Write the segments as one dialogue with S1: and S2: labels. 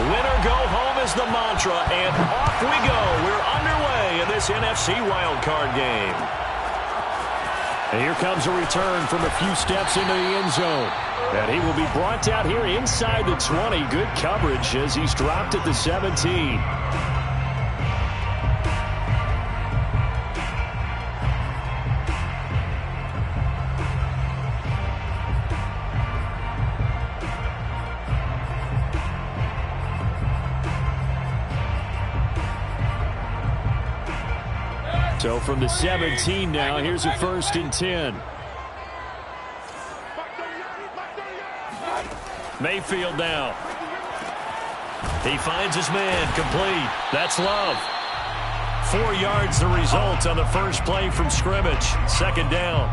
S1: Win or go home is the mantra, and off we go. We're underway in this NFC wildcard game. And here comes a return from a few steps into the end zone. And he will be brought down here inside the 20. Good coverage as he's dropped at the 17. So from the 17 now, here's a 1st and 10. Mayfield now. He finds his man, complete. That's Love. 4 yards the result on the first play from scrimmage. 2nd down.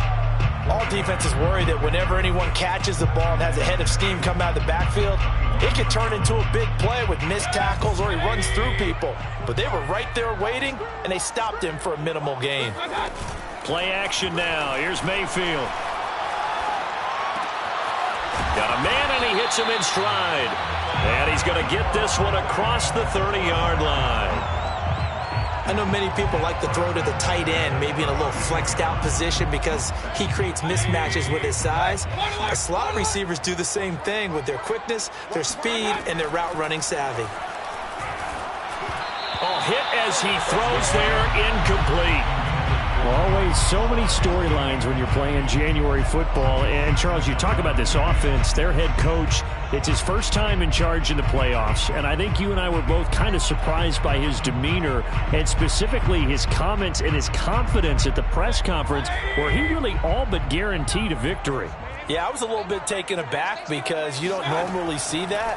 S2: All defenses worry that whenever anyone catches the ball and has a head of steam come out of the backfield, it could turn into a big play with missed tackles or he runs through people. But they were right there waiting, and they stopped him for a minimal gain.
S1: Play action now. Here's Mayfield. Got a man, and he hits him in stride. And he's going to get this one across the 30-yard line.
S2: I know many people like to throw to the tight end, maybe in a little flexed out position because he creates mismatches with his size. The slot receivers do the same thing with their quickness, their speed, and their route running savvy.
S1: Oh, hit as he throws there, incomplete.
S3: Always so many storylines when you're playing January football. And, Charles, you talk about this offense, their head coach, it's his first time in charge in the playoffs. And I think you and I were both kind of surprised by his demeanor and specifically his comments and his confidence at the press conference where he really all but guaranteed a victory.
S2: Yeah, I was a little bit taken aback because you don't normally see that.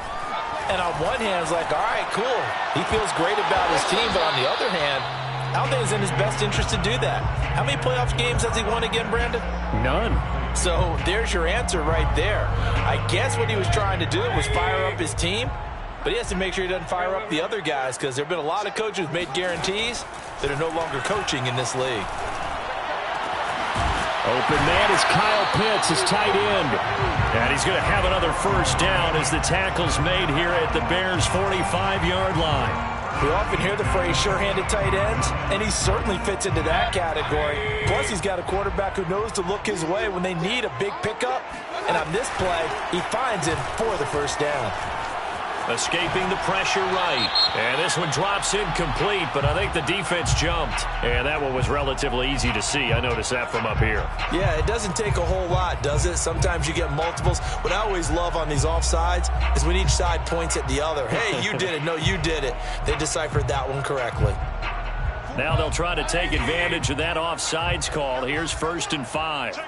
S2: And on one hand, it's like, all right, cool. He feels great about his team. But on the other hand, I don't think it's in his best interest to do that. How many playoff games has he won again, Brandon?
S3: None.
S2: So there's your answer right there. I guess what he was trying to do was fire up his team, but he has to make sure he doesn't fire up the other guys because there have been a lot of coaches who've made guarantees that are no longer coaching in this league.
S1: Open man is Kyle Pitts, his tight end. And he's going to have another 1st down as the tackle's made here at the Bears' 45-yard line.
S2: We often hear the phrase sure-handed tight ends, and he certainly fits into that category. Plus, he's got a quarterback who knows to look his way when they need a big pickup. And on this play, he finds him for the 1st down.
S1: Escaping the pressure right. And this one drops incomplete, but I think the defense jumped. And that one was relatively easy to see. I noticed that from up here.
S2: Yeah, it doesn't take a whole lot, does it? Sometimes you get multiples. What I always love on these offsides is when each side points at the other. Hey, you did it. No, you did it. They deciphered that one correctly.
S1: Now they'll try to take advantage of that offsides call. Here's 1st and 5.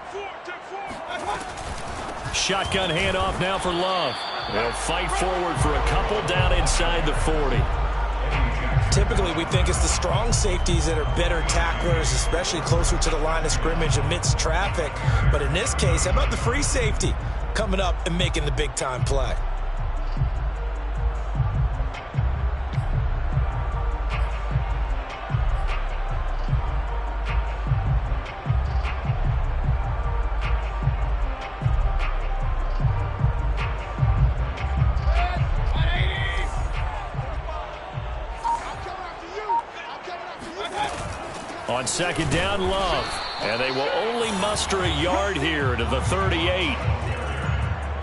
S1: Shotgun handoff now for Love. They'll fight forward for a couple down inside the 40.
S2: Typically, we think it's the strong safeties that are better tacklers, especially closer to the line of scrimmage amidst traffic. But in this case, how about the free safety coming up and making the big-time play?
S1: On 2nd down, Love. And they will only muster a yard here to the 38.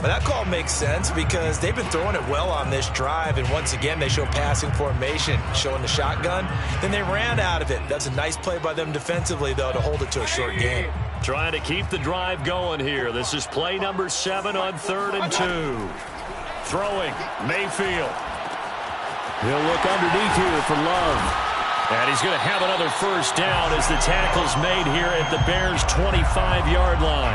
S2: But that call makes sense because they've been throwing it well on this drive. And once again, they show passing formation, showing the shotgun. Then they ran out of it. That's a nice play by them defensively, though, to hold it to a short game.
S1: Trying to keep the drive going here. This is play number 7 on 3rd and 2. Throwing, Mayfield. He'll look underneath here for Love. And he's going to have another 1st down as the tackle's made here at the Bears' 25-yard line.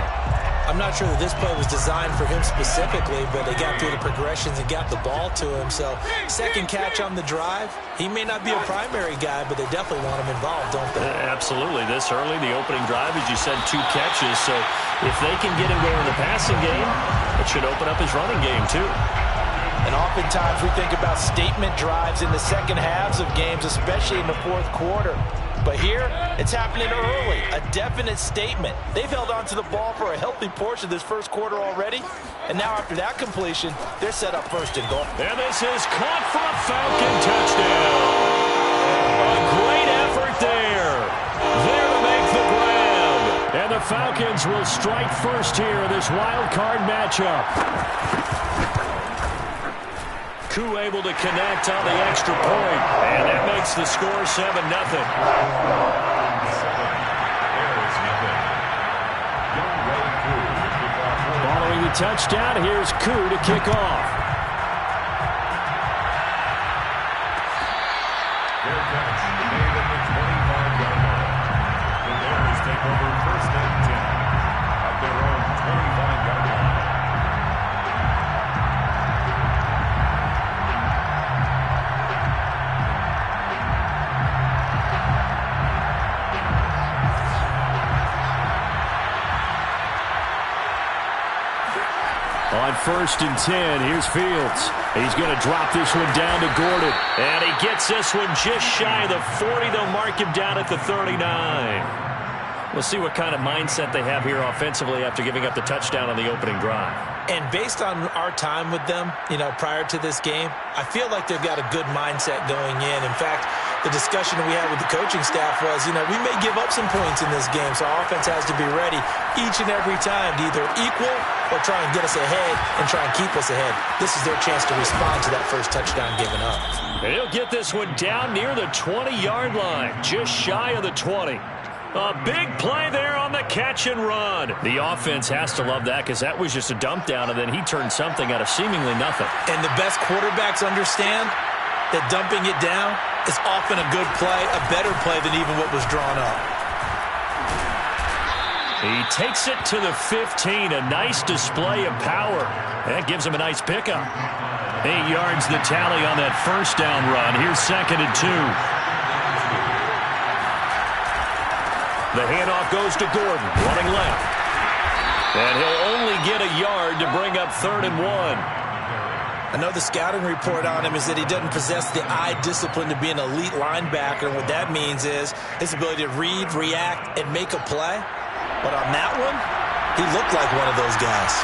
S2: I'm not sure that this play was designed for him specifically, but they got through the progressions and got the ball to him. So, 2nd catch on the drive. He may not be a primary guy, but they definitely want him involved, don't they?
S1: Absolutely. This early, the opening drive, as you said, 2 catches. So, if they can get him going in the passing game, it should open up his running game, too.
S2: And oftentimes we think about statement drives in the second halves of games, especially in the 4th quarter. But here, it's happening early, a definite statement. They've held on to the ball for a healthy portion of this first quarter already, and now after that completion, they're set up first and goal.
S1: And this is caught for a Falcon touchdown. A great effort there. There to make the grab. And the Falcons will strike first here in this wild card matchup. Koo able to connect on the extra point, and that makes the score 7-0. Following the touchdown, here's Koo to kick off. On 1st and 10, here's Fields. He's going to drop this one down to Gordon. And he gets this one just shy of the 40. They'll mark him down at the 39. We'll see what kind of mindset they have here offensively after giving up the touchdown on the opening drive.
S2: And based on our time with them, prior to this game, I feel like they've got a good mindset going in. In fact, the discussion we had with the coaching staff was, we may give up some points in this game, so our offense has to be ready each and every time to either equal or try and get us ahead and try and keep us ahead. This is their chance to respond to that first touchdown given up.
S1: And he'll get this one down near the 20-yard line, just shy of the 20. A big play there on the catch and run. The offense has to love that because that was just a dump down, and then he turned something out of seemingly nothing.
S2: And the best quarterbacks understand that dumping it down is often a good play, a better play than even what was drawn up.
S1: He takes it to the 15, a nice display of power. That gives him a nice pickup. 8 yards the tally on that first down run. Here's 2nd and 2. The handoff goes to Gordon, running left. And he'll only get a yard to bring up 3rd and 1.
S2: I know the scouting report on him is that he doesn't possess the eye discipline to be an elite linebacker. And what that means is his ability to read, react, and make a play. But on that one, he looked like one of those guys.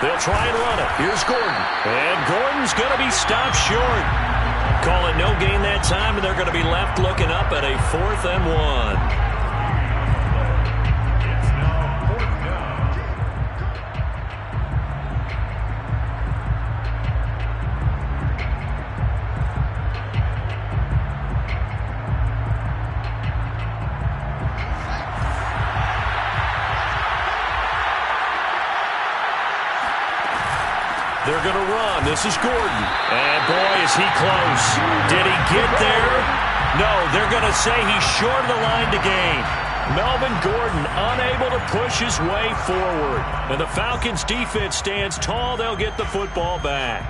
S1: They'll try and run it. Here's Gordon. And Gordon's going to be stopped short. Call it no gain that time, and they're going to be left looking up at a 4th and 1. They're going to run. This is Gordon. And boy, is he close. Did he get there? No, they're going to say he's short of the line to gain. Melvin Gordon unable to push his way forward. And the Falcons defense stands tall. They'll get the football back.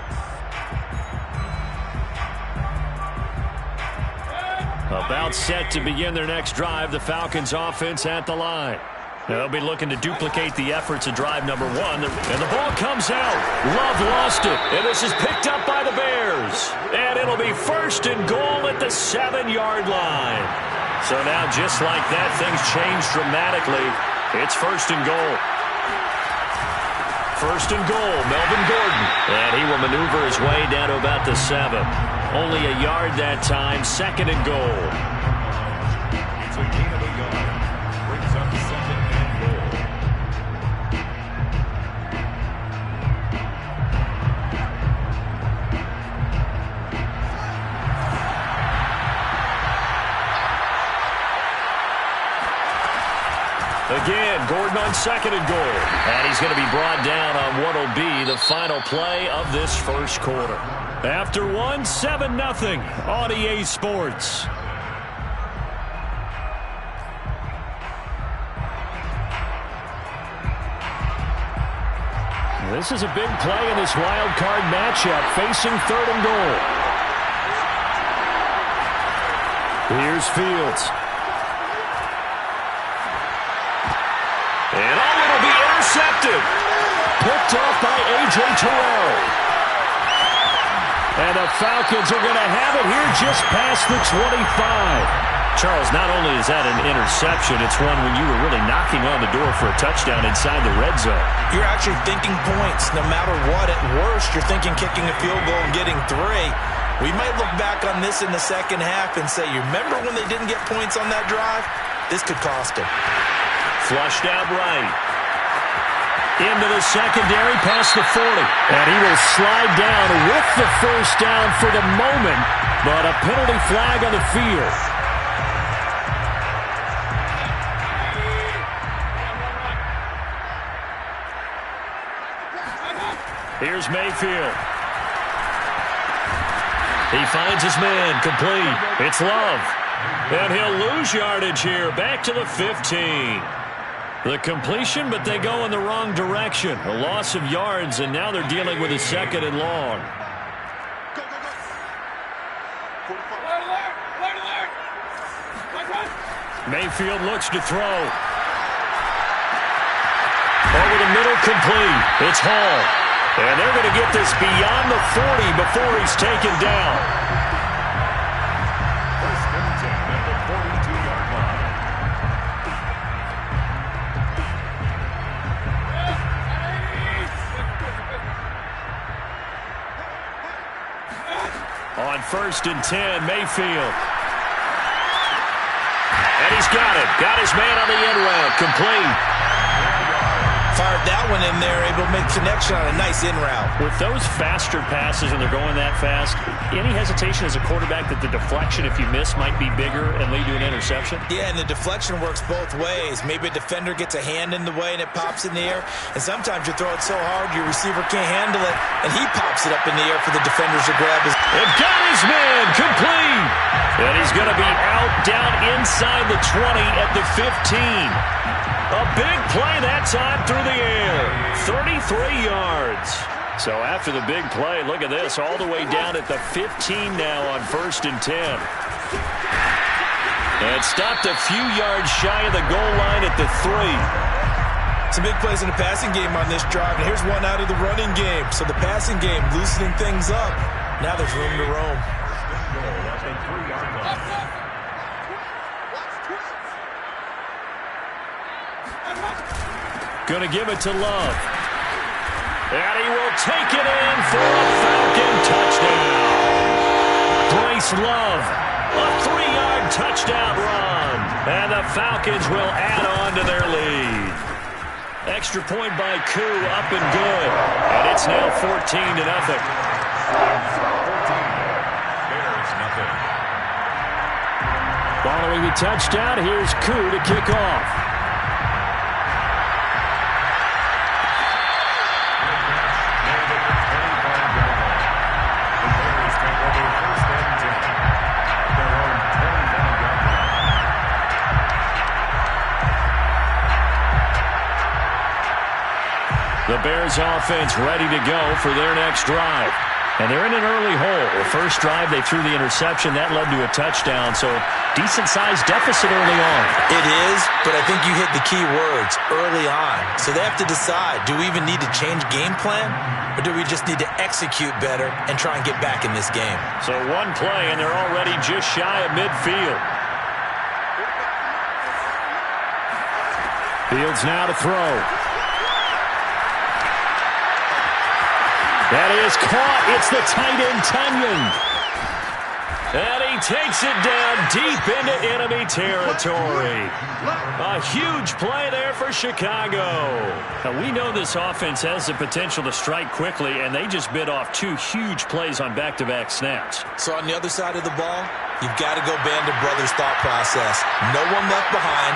S1: About set to begin their next drive. The Falcons offense at the line. They'll be looking to duplicate the efforts of drive number 1. And the ball comes out. Love lost it. And this is picked up by the Bears. And it'll be 1st and goal at the 7-yard line. So now, just like that, things change dramatically. It's 1st and goal. 1st and goal, Melvin Gordon. And he will maneuver his way down to about the 7. Only a yard that time, 2nd and goal. It's a gain of a yard. Brings up 2nd and goal. Again, Gordon on 2nd and goal. And he's going to be brought down on what will be the final play of this first quarter. After 1, 7-0 on EA Sports. This is a big play in this wild card matchup, facing 3rd and goal. Here's Fields. And it'll be intercepted. Picked off by A.J. Terrell. And the Falcons are going to have it here just past the 25.
S3: Charles, not only is that an interception, it's one when you were really knocking on the door for a touchdown inside the red zone.
S2: You're actually thinking points no matter what. At worst, you're thinking kicking a field goal and getting 3. We might look back on this in the second half and say, you remember when they didn't get points on that drive? This could cost them.
S1: Flushed out right. Into the secondary, past the 40. And he will slide down with the first down for the moment, but a penalty flag on the field. Here's Mayfield. He finds his man, complete. It's Love. And he'll lose yardage here, back to the 15. The completion, but they go in the wrong direction. A loss of yards, and now they're dealing with a 2nd and long. Mayfield looks to throw. Over the middle, complete. It's Hall. And they're going to get this beyond the 40 before he's taken down.
S4: First and 10 at the 42-yard
S1: line. On 1st and 10, Mayfield. And he's got it. Got his man on the end route. Complete.
S2: Fired that one in there, able to make connection on a nice in route.
S3: With those faster passes and they're going that fast, any hesitation as a quarterback that the deflection, if you miss, might be bigger and lead to an interception?
S2: Yeah, and the deflection works both ways. Maybe a defender gets a hand in the way and it pops in the air, and sometimes you throw it so hard your receiver can't handle it, and he pops it up in the air for the defenders to grab his.
S1: And got his man, complete. And he's going to be out down inside the 20 at the 15. A big play that time through the air. 33 yards. So after the big play, look at this. All the way down at the 15 now on 1st and 10. And stopped a few yards shy of the goal line at the 3.
S2: Some big plays in the passing game on this drive. And here's one out of the running game. So the passing game loosening things up. Now there's room to roam.
S1: Going to give it to Love. And he will take it in for a Falcon touchdown. Bryce Love, a 3-yard touchdown run. And the Falcons will add on to their lead. Extra point by Koo, up and good. And it's now 14-0. Following the touchdown, here's Koo to kick off. The Bears offense ready to go for their next drive. And they're in an early hole. The first drive, they threw the interception. That led to a touchdown, so decent-sized deficit early on.
S2: It is, but I think you hit the key words, early on. So they have to decide, do we even need to change game plan, or do we just need to execute better and try and get back in this game?
S1: So one play, and they're already just shy of midfield. Fields now to throw. That is caught. It's the tight end, Tunyon. And he takes it down deep into enemy territory. A huge play there for Chicago.
S3: Now, we know this offense has the potential to strike quickly, and they just bit off 2 huge plays on back-to-back snaps.
S2: So on the other side of the ball, you've got to go Band of Brothers thought process. No one left behind.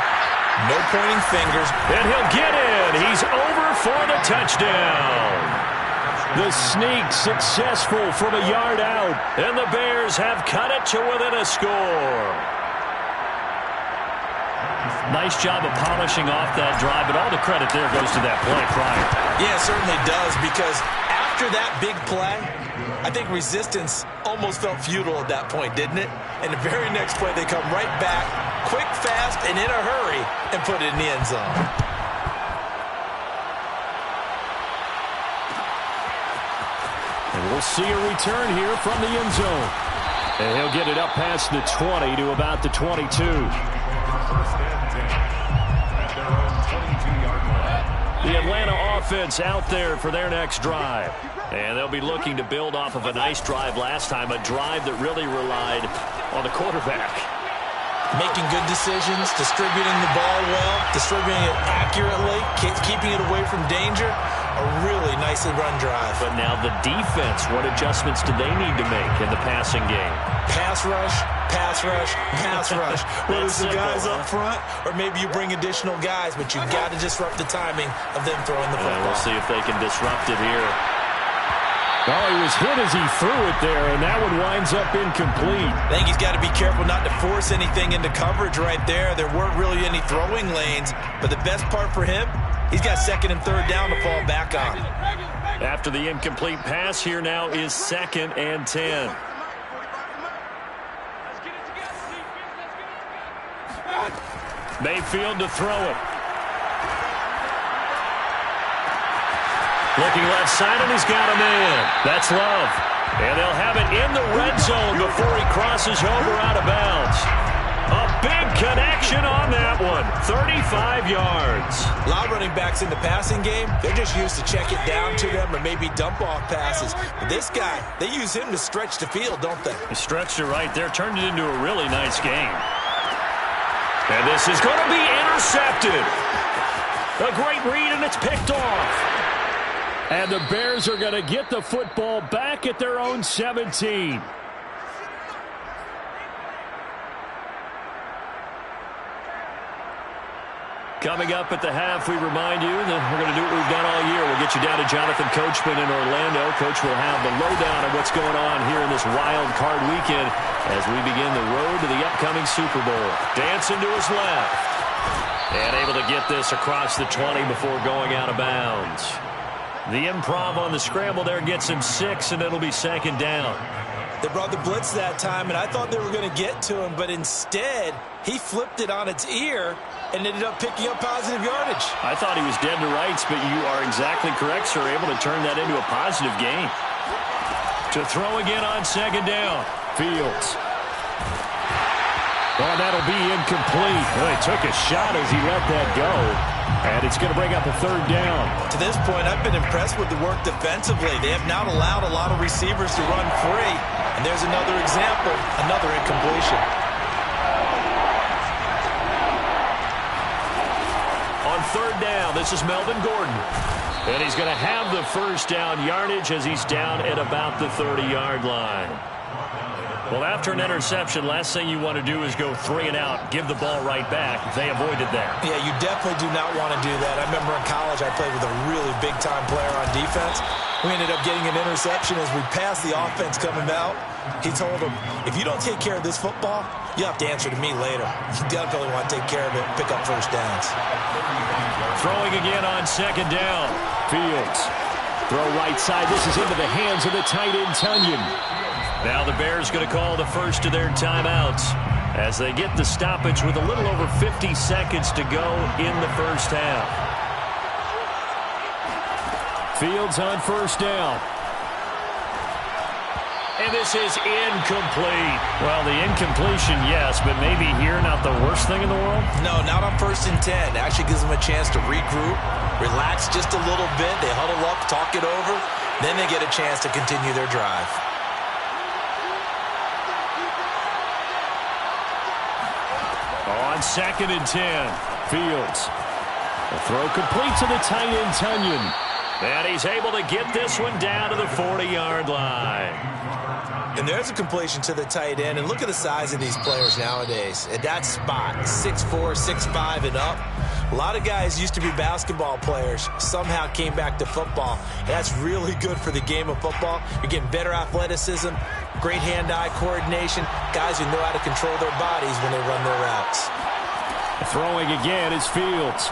S2: No pointing fingers.
S1: And he'll get in. He's over for the touchdown. The sneak successful from a yard out. And the Bears have cut it to within a score.
S3: Nice job of polishing off that drive, but all the credit there goes to that play prior.
S2: Yeah, it certainly does, because after that big play, I think resistance almost felt futile at that point, didn't it? And the very next play, they come right back, quick, fast, and in a hurry, and put it in the end zone.
S3: And We'll see a return here from the end zone. And he'll get it up past the 20 to about the 22.
S4: First and 10 at their own 22-yard line.
S1: The Atlanta offense out there for their next drive. And they'll be looking to build off of a nice drive last time, a drive that really relied on the quarterback.
S2: Making good decisions, distributing the ball well, distributing it accurately, keeping it away from danger. A really nicely run drive.
S1: But now the defense, what adjustments do they need to make in the passing game?
S2: Pass rush, pass rush, pass rush. Whether it's the guys
S1: simple,
S2: up front or maybe you bring additional guys, but you've got to disrupt the timing of them throwing the football.
S1: We'll see if they can disrupt it here.
S3: Oh, he was hit as he threw it there, and that one winds up incomplete.
S2: I think he's got to be careful not to force anything into coverage right there. There weren't really any throwing lanes, but the best part for him, he's got second and third down to fall back on.
S1: After the incomplete pass, here now is 2nd and 10. Mayfield to throw it. Looking left side, and he's got a man. That's Love. And they'll have it in the red zone before he crosses over out of bounds. A big connection on that one. 35 yards.
S2: A lot of running backs in the passing game, they're just used to check it down to them or maybe dump off passes. But this guy, they use him to stretch the field, don't they?
S3: He stretched it right there, turned it into a really nice game.
S1: And this is going to be intercepted. A great read, and it's picked off.
S3: And the Bears are going to get the football back at their own 17.
S1: Coming up at the half, we remind you that we're going to do what we've done all year. We'll get you down to Jonathan Coachman in Orlando. Coach will have the lowdown of what's going on here in this wild card weekend as we begin the road to the upcoming Super Bowl. Dancing to his left. And able to get this across the 20 before going out of bounds. The improv on the scramble there gets him 6, and it'll be 2nd down.
S2: They brought the blitz that time, and I thought they were going to get to him, but instead, he flipped it on its ear and ended up picking up positive yardage.
S3: I thought he was dead to rights, but you are exactly correct, sir. Able to turn that into a positive gain.
S1: To throw again on 2nd down.
S3: Fields. Oh, that'll be incomplete. Well, he took a shot as he let that go. And it's going to bring up a 3rd down.
S2: To this point, I've been impressed with the work defensively. They have not allowed a lot of receivers to run free. And there's another example, another incompletion.
S1: On 3rd down, this is Melvin Gordon. And he's going to have the 1st down yardage as he's down at about the 30-yard line. Well, after an interception, last thing you want to do is go 3 and out, give the ball right back. They avoided that.
S2: Yeah, you definitely do not want to do that. I remember in college I played with a really big-time player on defense. We ended up getting an interception as we passed the offense coming out. He told him, if you don't take care of this football, you have to answer to me later. You definitely want to take care of it and pick up 1st downs.
S1: Throwing again on 2nd down.
S3: Fields. Throw right side. This is into the hands of the tight end, Tunyon.
S1: Now the Bears going to call the first of their timeouts as they get the stoppage with a little over 50 seconds to go in the 1st half.
S3: Fields on 1st down.
S1: And this is incomplete.
S3: Well, the incompletion, yes, but maybe here not the worst thing in the world?
S2: No, not on 1st and 10. Actually gives them a chance to regroup, relax just a little bit. They huddle up, talk it over. Then they get a chance to continue their drive.
S1: On 2nd and 10.
S3: Fields. The throw complete to the tight end, Tunyon.
S1: And he's able to get this one down to the 40-yard line.
S2: And there's a completion to the tight end. And look at the size of these players nowadays. At that spot, 6'4", 6'5", and up. A lot of guys used to be basketball players, somehow came back to football. And that's really good for the game of football. You're getting better athleticism, great hand-eye coordination, guys who know how to control their bodies when they run their routes.
S3: Throwing again is Fields.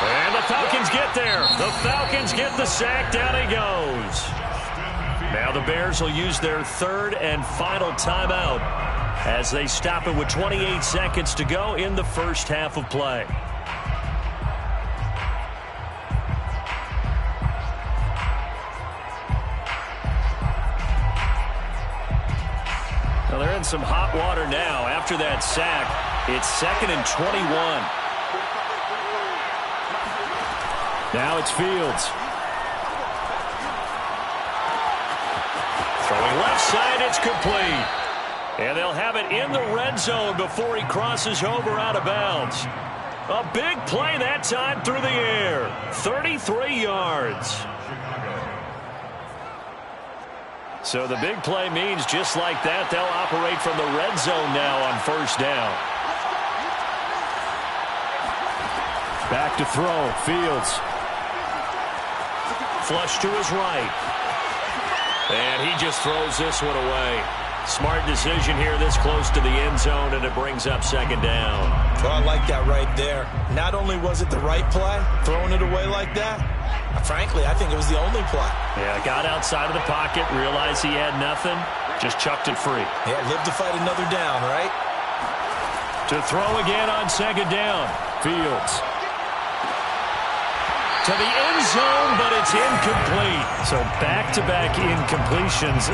S1: And the Falcons get there. The Falcons get the sack. Down he goes. Now the Bears will use their 3rd and final timeout as they stop it with 28 seconds to go in the 1st half of play.
S3: Well, they're in some hot water now. After that sack, it's 2nd and 21. Now it's Fields. Throwing left side, it's complete. And they'll have it in the red zone before he crosses over out of bounds. A big play that time through the air. 33 yards. So the big play means just like that, they'll operate from the red zone now on 1st down. Back to throw. Fields. Flush to his right. And he just throws this one away. Smart decision here this close to the end zone, and it brings up 2nd down.
S2: Well, I like that right there. Not only was it the right play, throwing it away like that, frankly, I think it was the only play.
S3: Yeah, got outside of the pocket, realized he had nothing, just chucked it free.
S2: Yeah, live to fight another down, right?
S3: To throw again on 2nd down. Fields. To the end zone, but it's incomplete. So back-to-back incompletions.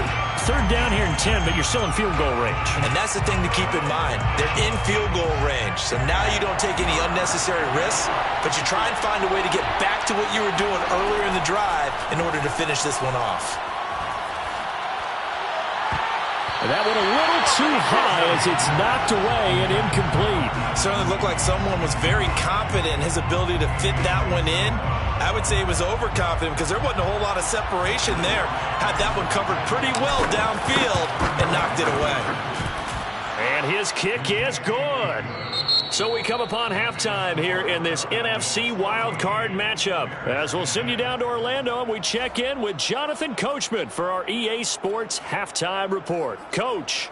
S3: 3rd down here and 10, but you're still in field goal range.
S2: And that's the thing to keep in mind. They're in field goal range. So now you don't take any unnecessary risks, but you try and find a way to get back to what you were doing earlier in the drive in order to finish this one off.
S3: That one a little too high as it's knocked away and incomplete.
S2: Certainly looked like someone was very confident in his ability to fit that one in. I would say he was overconfident because there wasn't a whole lot of separation there. Had that one covered pretty well downfield and knocked it away.
S3: And his kick is good. So we come upon halftime here in this NFC wildcard matchup. As we'll send you down to Orlando and we check in with Jonathan Coachman for our EA Sports Halftime Report. Coach.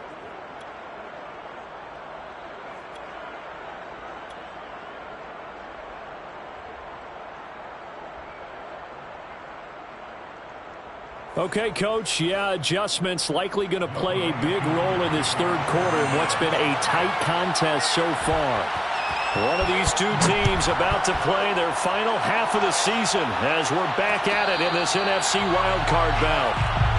S3: Okay, Coach, yeah, adjustments likely going to play a big role in this 3rd quarter in what's been a tight contest so far. One of these two teams about to play their final half of the season as we're back at it in this NFC wildcard bout.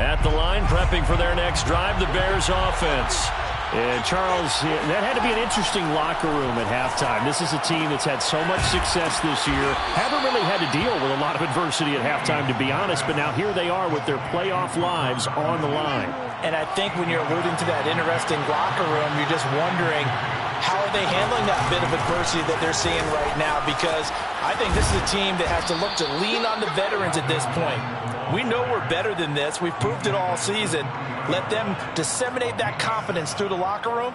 S3: At the line, prepping for their next drive, the Bears offense. And Charles, that had to be an interesting locker room at halftime. This is a team that's had so much success this year. Haven't really had to deal with a lot of adversity at halftime, to be honest. But now here they are with their playoff lives on the line.
S2: And I think when you're alluding to that interesting locker room, you're just wondering, how are they handling that bit of adversity that they're seeing right now? Because I think this is a team that has to look to lean on the veterans at this point. We know we're better than this. We've proved it all season. Let them disseminate that confidence through the locker room.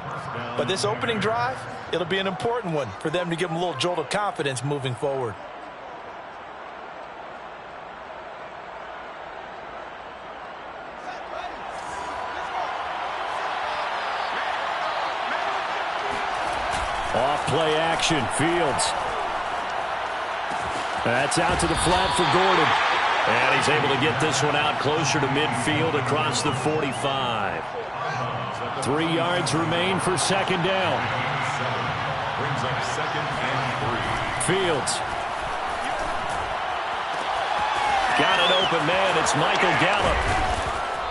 S2: But this opening drive, it'll be an important one for them to give them a little jolt of confidence moving forward.
S3: Off play action, Fields. That's out to the flat for Gordon. And he's able to get this one out closer to midfield across the 45. 3 yards remain for 2nd down.
S4: Brings up 2nd and 3.
S3: Fields. Got an open man. It's Michael Gallup.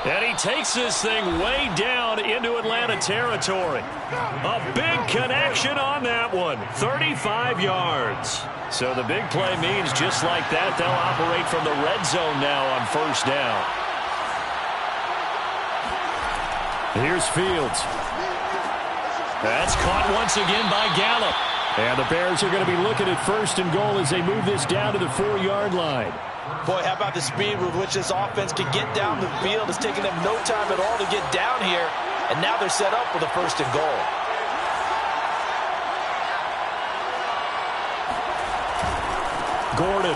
S3: And he takes this thing way down into Atlanta territory. A big connection on that one. 35 yards. So the big play means just like that, they'll operate from the red zone now on 1st down. Here's Fields. That's caught once again by Gallup. And the Bears are going to be looking at 1st and goal as they move this down to the 4-yard line.
S2: Boy, how about the speed with which this offense can get down the field? It's taking them no time at all to get down here. And now they're set up with a 1st and goal.
S3: Gordon.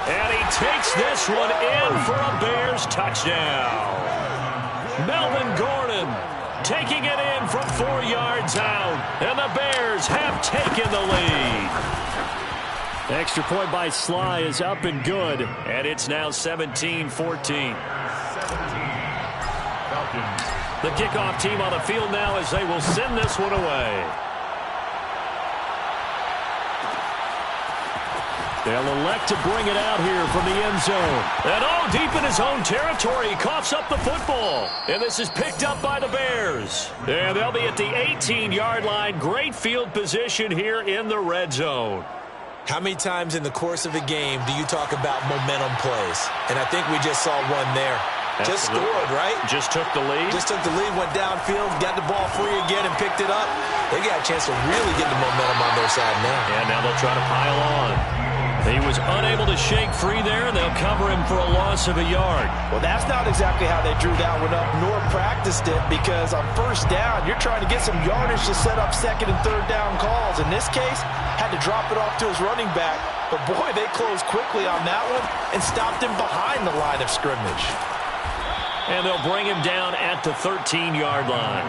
S3: And he takes this one in for a Bears touchdown. Melvin Gordon
S1: taking it in from 4 yards out. And the Bears have taken the lead.
S3: Extra point by Sly is up and good.
S1: And it's now 17-14.
S4: 17. Falcons.
S1: The kickoff team on the field now as they will send this one away. They'll elect to bring it out here from the end zone. And deep in his own territory, he coughs up the football. And this is picked up by the Bears. And they'll be at the 18-yard line. Great field position here in the red zone.
S2: How many times in the course of a game do you talk about momentum plays? And I think we just saw one there. Just scored, right?
S1: Just took the lead.
S2: Just took the lead, went downfield, got the ball free again and picked it up. They got a chance to really get the momentum on their side now.
S1: And now they'll try to pile on. He was unable to shake free there, and they'll cover him for a loss of a yard.
S2: Well, that's not exactly how they drew that one up, nor practiced it, because on first down, you're trying to get some yardage to set up second and third down calls. In this case, had to drop it off to his running back. But, boy, they closed quickly on that one and stopped him behind the line of scrimmage.
S1: And they'll bring him down at the 13-yard line.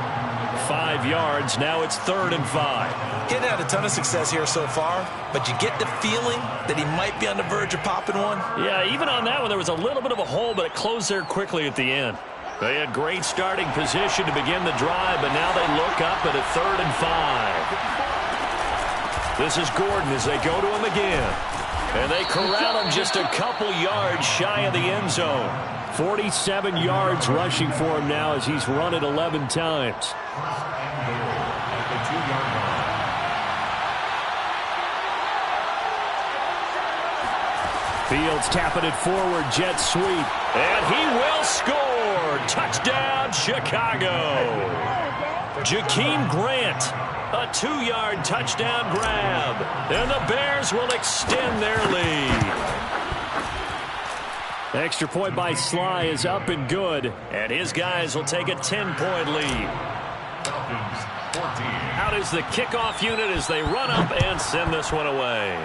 S1: 5 yards. Now it's 3rd and 5.
S2: Getting had a ton of success here so far, but you get the feeling that he might be on the verge of popping one.
S1: Yeah, even on that one, there was a little bit of a hole, but it closed there quickly at the end. They had great starting position to begin the drive, but now they look up at a 3rd and 5. This is Gordon as they go to him again. And they corral him just a couple yards shy of the end zone. 47 yards rushing for him now as he's run it 11 times.
S4: At the 2-yard line.
S3: Fields tapping it forward, jet sweep.
S1: And he will score. Touchdown, Chicago. Jakeem Grant, a 2-yard touchdown grab. And the Bears will extend their lead.
S3: Extra point by Sly is up and good.
S1: And his guys will take a 10-point lead.
S4: Falcons 14.
S1: Out is the kickoff unit as they run up and send this one away.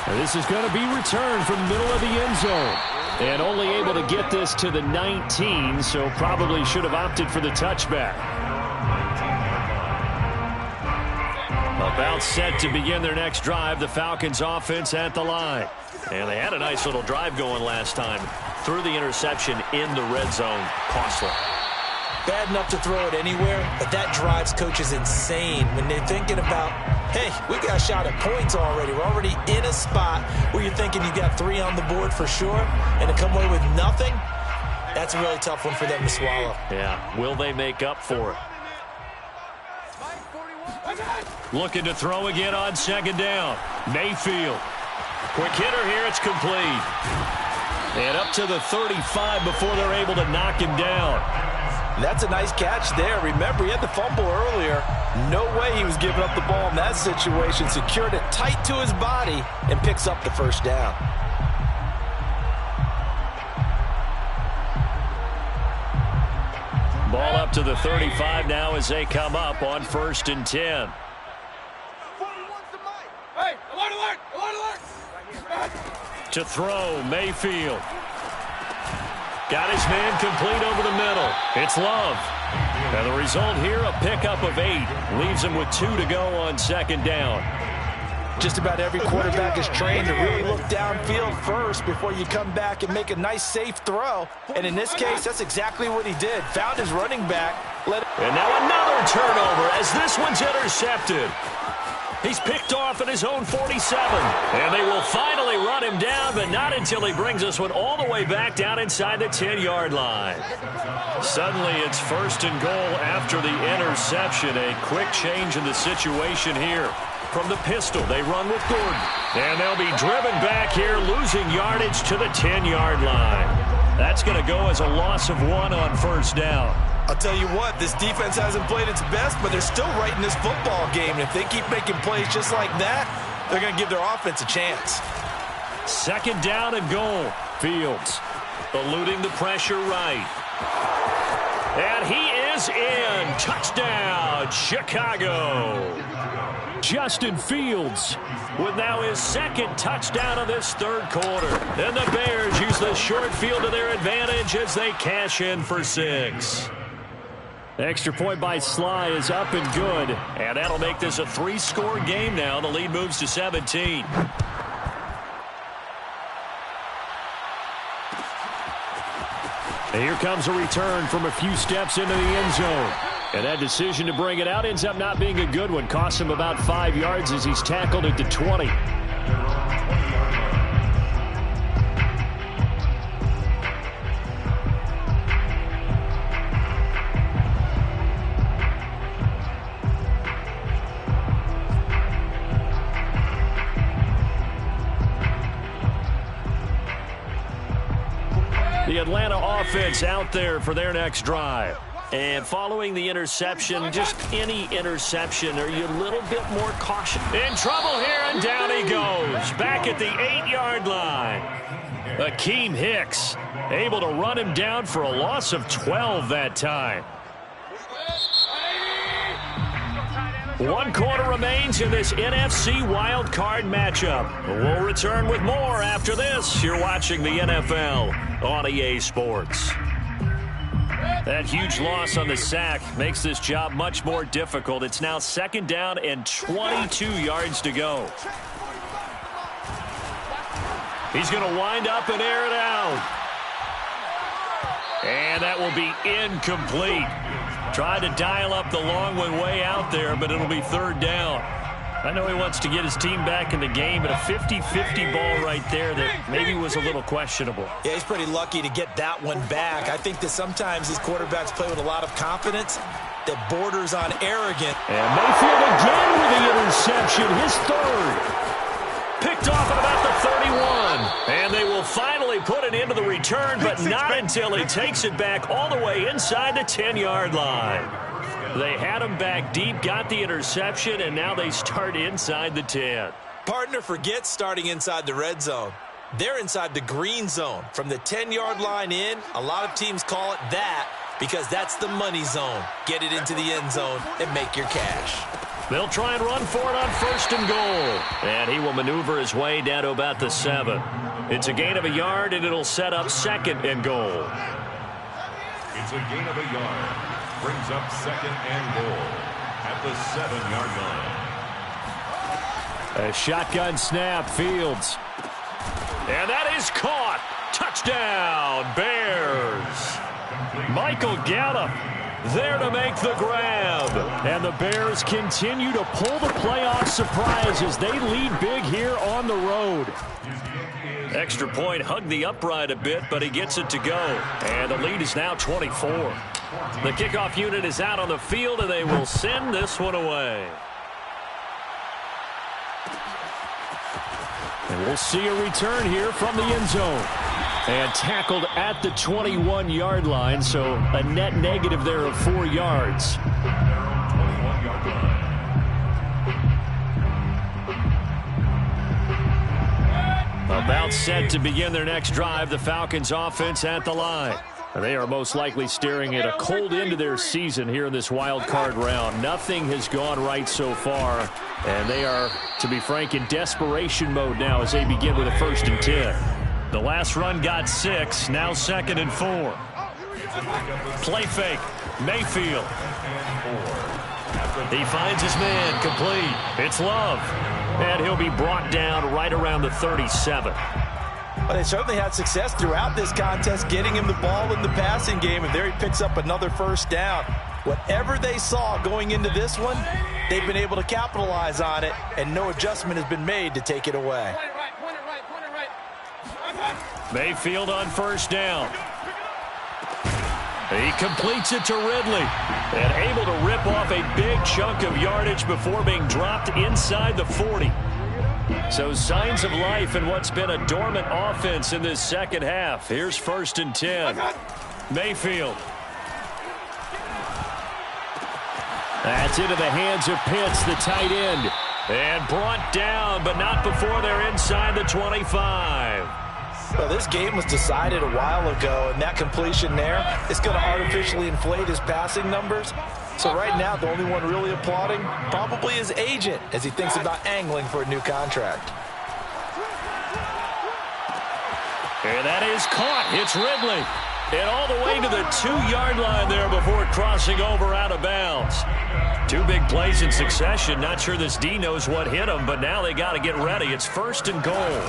S3: And this is going to be returned from the middle of the end zone. And only able to get this to the 19, so probably should have opted for the touchback.
S1: About set to begin their next drive, the Falcons offense at the line. And they had a nice little drive going last time. Threw the interception in the red zone. Costly.
S2: Bad enough to throw it anywhere, but that drives coaches insane when they're thinking about, hey, we got a shot at points already. We're already in a spot where you're thinking you got 3 on the board for sure, and to come away with nothing, that's a really tough one for them to swallow.
S1: Yeah, will they make up for it? Looking to throw again on 2nd down. Mayfield. Quick hitter here, it's complete. And up to the 35 before they're able to knock him down.
S2: That's a nice catch there. Remember, he had the fumble earlier. No way he was giving up the ball in that situation. Secured it tight to his body and picks up the 1st down.
S1: Ball up to the 35 now as they come up on 1st and 10. To throw, Mayfield. Got his man complete over the middle. It's Love. And the result here, a pickup of 8. Leaves him with 2 to go on 2nd down.
S2: Just about every quarterback is trained to really look downfield first before you come back and make a nice, safe throw. And in this case, that's exactly what he did. Found his running back.
S1: And now another turnover as this one's intercepted. He's picked off at his own 47. And they will finally run him down, but not until he brings this one all the way back down inside the 10-yard line. Suddenly it's 1st and goal after the interception. A quick change in the situation here. From the pistol, they run with Gordon. And they'll be driven back here, losing yardage to the 10-yard line. That's going to go as a loss of 1 on 1st down.
S2: I'll tell you what, this defense hasn't played its best, but they're still right in this football game. And if they keep making plays just like that, they're going to give their offense a chance.
S1: 2nd down and goal. Fields eluding the pressure right. And he is in. Touchdown, Chicago.
S3: Justin Fields with now his second touchdown of this third quarter. And the Bears use the short field to their advantage as they cash in for 6. Extra point by Sly is up and good. And that'll make this a 3-score game now. The lead moves to 17. And here comes a return from a few steps into the end zone. And that decision to bring it out ends up not being a good one. Costs him about 5 yards as he's tackled at the 20. The Atlanta offense out there for their next drive. And following the interception, just any interception, are you a little bit more cautious? In trouble here, and down he goes. Back at the 8-yard line. Akeem Hicks able to run him down for a loss of 12 that time. 1 quarter remains in this NFC Wild Card matchup. We'll return with more after this. You're watching the NFL on EA Sports. That huge loss on the sack makes this job much more difficult. It's now 2nd down and 22 yards to go. He's going to wind up and air it out. And that will be incomplete. Tried to dial up the long one way out there, but it'll be 3rd down. I know he wants to get his team back in the game, but a 50-50 ball right there that maybe was a little questionable.
S2: Yeah, he's pretty lucky to get that one back. I think that sometimes these quarterbacks play with a lot of confidence that borders on arrogant.
S3: And Mayfield again with the interception, his 3rd. Picked off at about the 31. And they will finally put it into the return, but not until he takes it back all the way inside the 10-yard line. They had him back deep, got the interception, and now they start inside the 10.
S2: Partner forgets starting inside the red zone. They're inside the green zone. From the 10-yard line in, a lot of teams call it that because that's the money zone. Get it into the end zone and make your cash.
S3: They'll try and run for it on 1st and goal. And he will maneuver his way down to about the 7. It's a gain of a yard, and it'll set up 2nd and goal.
S4: It's a gain of a yard. Brings up 2nd and goal at the 7-yard line.
S3: A shotgun snap, Fields. And that is caught. Touchdown, Bears. Michael Gallup there to make the grab. And the Bears continue to pull the playoff surprise as they lead big here on the road. Extra point hugged the upright a bit, but he gets it to go. And the lead is now 24. The kickoff unit is out on the field, and they will send this one away. And we'll see a return here from the end zone. And tackled at the 21-yard line, so a net negative there of 4 yards. About set to begin their next drive, the Falcons offense at the line. They are most likely staring at a cold end to their season here in this wild card round. Nothing has gone right so far, and they are, to be frank, in desperation mode now as they begin with a 1st and 10. The last run got 6, now 2nd and 4. Play fake, Mayfield. He finds his man, complete. It's Love, and he'll be brought down right around the 37.
S2: But they certainly had success throughout this contest, getting him the ball in the passing game, and there he picks up another 1st down. Whatever they saw going into this one, they've been able to capitalize on it, and no adjustment has been made to take it away.
S3: Mayfield on 1st down. He completes it to Ridley, and able to rip off a big chunk of yardage before being dropped inside the 40. So signs of life in what's been a dormant offense in this second half. Here's 1st and 10. Mayfield. That's into the hands of Pitts, the tight end. And brought down, but not before they're inside the 25.
S2: Well, this game was decided a while ago, and that completion there is going to artificially inflate his passing numbers. So right now, the only one really applauding probably his agent as he thinks about angling for a new contract.
S3: And that is caught. It's Ridley. And all the way to the 2-yard line there before crossing over out of bounds. 2 big plays in succession. Not sure this D knows what hit him, but now they got to get ready. It's 1st and goal.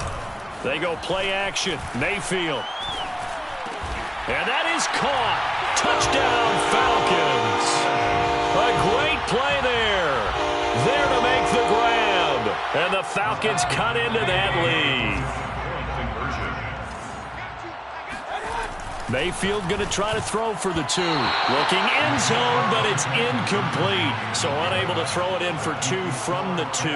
S3: They go play action. Mayfield. And that is caught. Touchdown, Falcons. A great play there. There to make the grab. And the Falcons cut into that lead. Mayfield going to try to throw for the 2. Looking end zone, but it's incomplete. So unable to throw it in for 2 from the 2.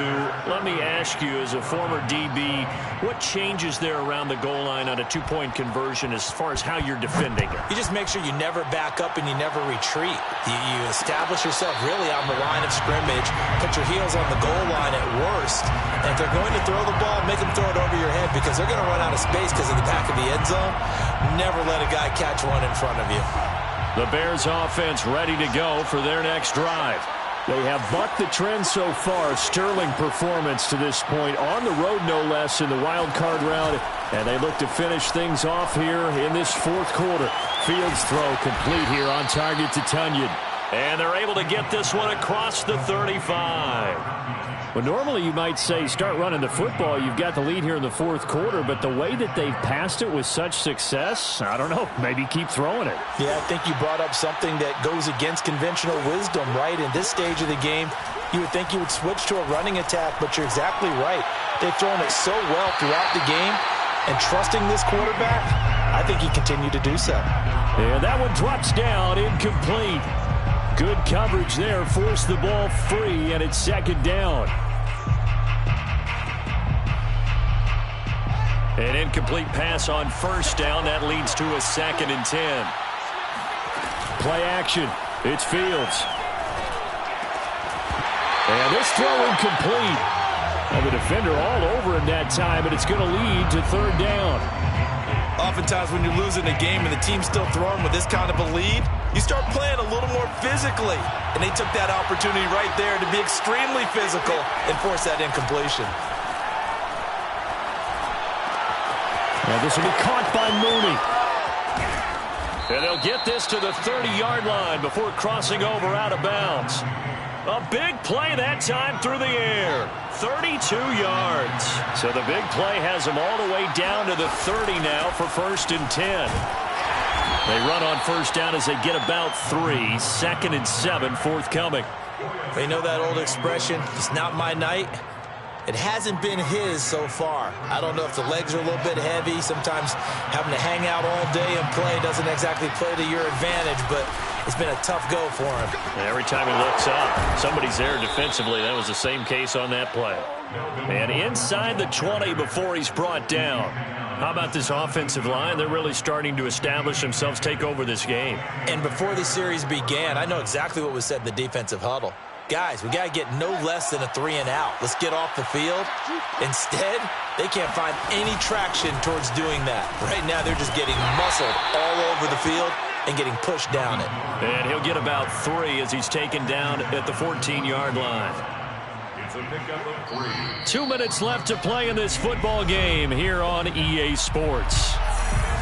S3: Let me ask you, as a former DB, what changes there around the goal line on a 2-point conversion as far as how you're defending it?
S2: You just make sure you never back up and you never retreat. You establish yourself really on the line of scrimmage, put your heels on the goal line at worst. And if they're going to throw the ball, make them throw it over your head because they're going to run out of space because of the back of the end zone. Never let a guy catch one in front of you.
S3: The Bears offense ready to go for their next drive. They have bucked the trend so far. Sterling performance to this point. On the road, no less, in the wild card round. And they look to finish things off here in this 4th quarter. Fields throw complete here on target to Tunyon. And they're able to get this one across the 35. Well, normally you might say start running the football. You've got the lead here in the 4th quarter, but the way that they've passed it with such success, I don't know, maybe keep throwing it.
S2: Yeah, I think you brought up something that goes against conventional wisdom, right? In this stage of the game, you would think you would switch to a running attack, but you're exactly right. They've thrown it so well throughout the game, and trusting this quarterback, I think he continued to do so.
S3: And that one drops down, incomplete. Good coverage there, forced the ball free, and it's 2nd down. An incomplete pass on 1st down. That leads to a 2nd and 10. Play action. It's Fields. And this throw incomplete. And the defender all over him that time, but it's going to lead to 3rd down.
S2: Oftentimes when you're losing a game and the team's still throwing with this kind of a lead, you start playing a little more physically. And they took that opportunity right there to be extremely physical and force that incompletion.
S3: And this will be caught by Mooney. And they'll get this to the 30-yard line before crossing over out of bounds. A big play that time through the air. 32 yards. So the big play has them all the way down to the 30 now for 1st and 10. They run on 1st down as they get about 3. 2nd and 7 forthcoming.
S2: You know that old expression, it's not my night? It hasn't been his so far. I don't know if the legs are a little bit heavy. Sometimes having to hang out all day and play doesn't exactly play to your advantage, but it's been a tough go for him.
S3: And every time he looks up, somebody's there defensively. That was the same case on that play. And inside the 20 before he's brought down. How about this offensive line? They're really starting to establish themselves, take over this game.
S2: And before the series began, I know exactly what was said in the defensive huddle. Guys, we got to get no less than a 3 and out. Let's get off the field. Instead, they can't find any traction towards doing that. Right now, they're just getting muscled all over the field and getting pushed down it.
S3: And he'll get about 3 as he's taken down at the 14-yard line.
S4: It's a pickup of 3.
S3: 2 minutes left to play in this football game here on EA Sports.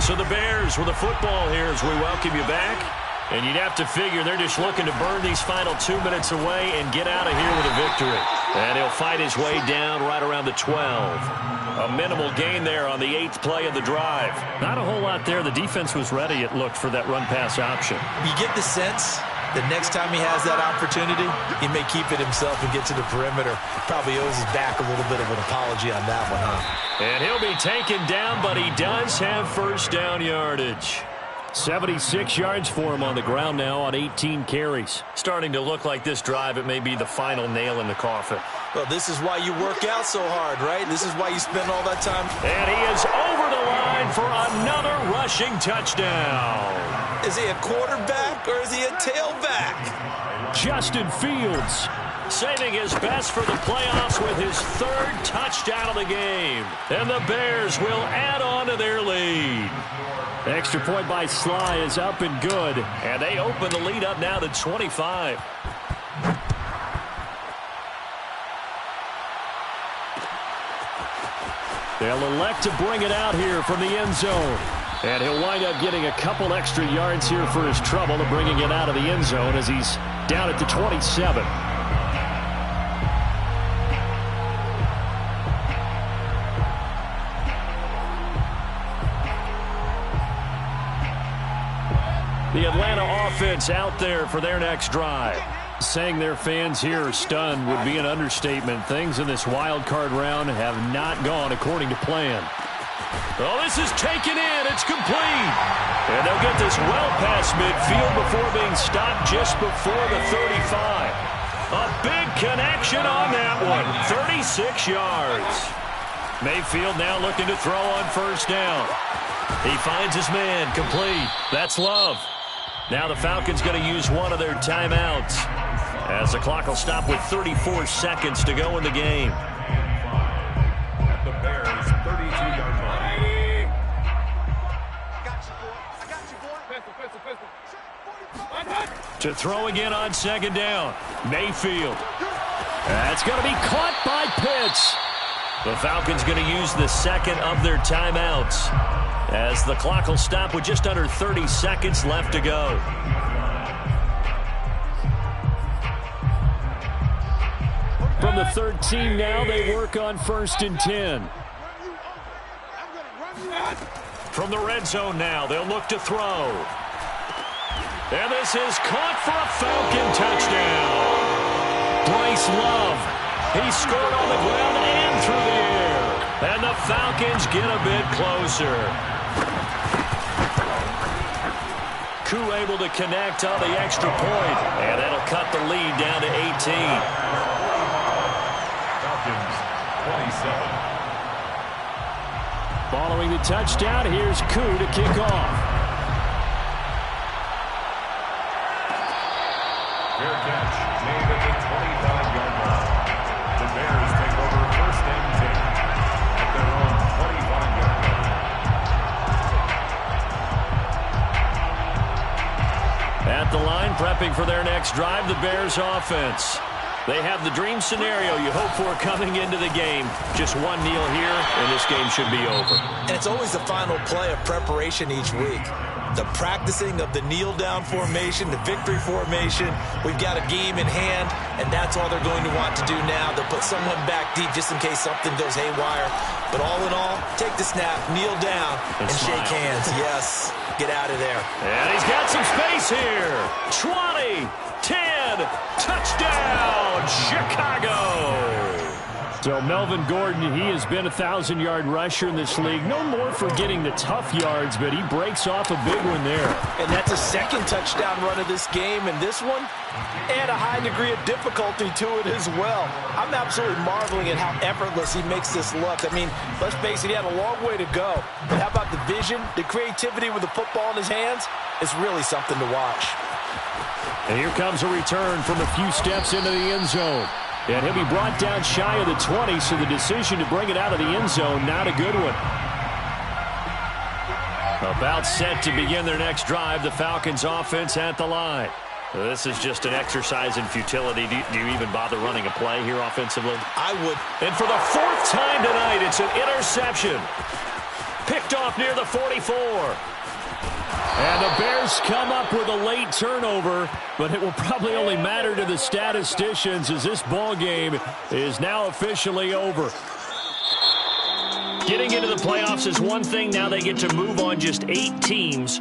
S3: So the Bears with the football here as we welcome you back. And you'd have to figure they're just looking to burn these final 2 minutes away and get out of here with a victory. And he'll fight his way down right around the 12. A minimal gain there on the 8th play of the drive. Not a whole lot there. The defense was ready, it looked, for that run-pass option.
S2: You get the sense that next time he has that opportunity, he may keep it himself and get to the perimeter. Probably owes his back a little bit of an apology on that one, huh?
S3: And he'll be taken down, but he does have 1st down yardage. 76 yards for him on the ground now on 18 carries. Starting to look like this drive, it may be the final nail in the coffin.
S2: Well, this is why you work out so hard, right? This is why you spend all that time.
S3: And he is over the line for another rushing touchdown.
S2: Is he a quarterback or is he a tailback?
S3: Justin Fields
S1: saving his best for the playoffs with his 3rd touchdown of the game. And the Bears will add on to their lead.
S3: Extra point by Sly is up and good.
S1: And they open the lead up now to 25.
S3: They'll elect to bring it out here from the end zone. And he'll wind up getting a couple extra yards here for his trouble to bringing it out of the end zone as he's down at the 27. The Atlanta offense out there for their next drive. Saying their fans here are stunned would be an understatement. Things in this wild card round have not gone according to plan.
S1: Oh, this is taken in. It's complete. And they'll get this well past midfield before being stopped just before the 35. A big connection on that one. 36 yards. Mayfield now looking to throw on first down. He finds his man. Complete. That's Love. Now the Falcons going to use one of their timeouts as the clock will stop with 34 seconds to go in the game.
S4: At the Bears' 32-yard line.
S1: To throw again on second down. Mayfield. That's going to be caught by Pitts. The Falcons going to use the second of their timeouts as the clock will stop with just under 30 seconds left to go.
S3: From the 13 now, they work on 1st and 10.
S1: From the red zone now, they'll look to throw. And this is caught for a Falcon touchdown. Bryce Love. He scored on the ground and through the air. And the Falcons get a bit closer. Koo able to connect on the extra point. And that'll cut the lead down to 18.
S4: Falcons, 27.
S3: Following the touchdown, here's Koo to kick off.
S4: Fair catch made at the 25-yard line. The Bears take over 1st and 10 at their own 25-yard line.
S1: At the line, prepping for their next drive, the Bears offense. They have the dream scenario you hope for coming into the game. Just one kneel here, and this game should be over.
S2: And it's always the final play of preparation each week. The practicing of the kneel-down formation, the victory formation. We've got a game in hand, and that's all they're going to want to do now. They'll put someone back deep just in case something goes haywire. But all in all, take the snap, kneel down, and shake hands. Yes, get out of there.
S1: And he's got some space here. 20, 10, touchdown, Chicago.
S3: So Melvin Gordon, he has been a 1,000-yard rusher in this league. No more for getting the tough yards, but he breaks off a big one there.
S2: And that's a second touchdown run of this game, and this one, and a high degree of difficulty to it as well. I'm absolutely marveling at how effortless he makes this look. I mean, let's face it, he had a long way to go. But how about the vision, the creativity with the football in his hands? It's really something to watch.
S3: And here comes a return from a few steps into the end zone. And he'll be brought down shy of the 20, so the decision to bring it out of the end zone, not a good one. About set to begin their next drive, the Falcons offense at the line.
S1: This is just an exercise in futility. Do you even bother running a play here offensively?
S2: I would.
S1: And for the 4th time tonight, it's an interception. Picked off near the 44.
S3: And the Bears come up with a late turnover, but it will probably only matter to the statisticians as this ball game is now officially over.
S1: Getting into the playoffs is one thing. Now they get to move on just 8 teams.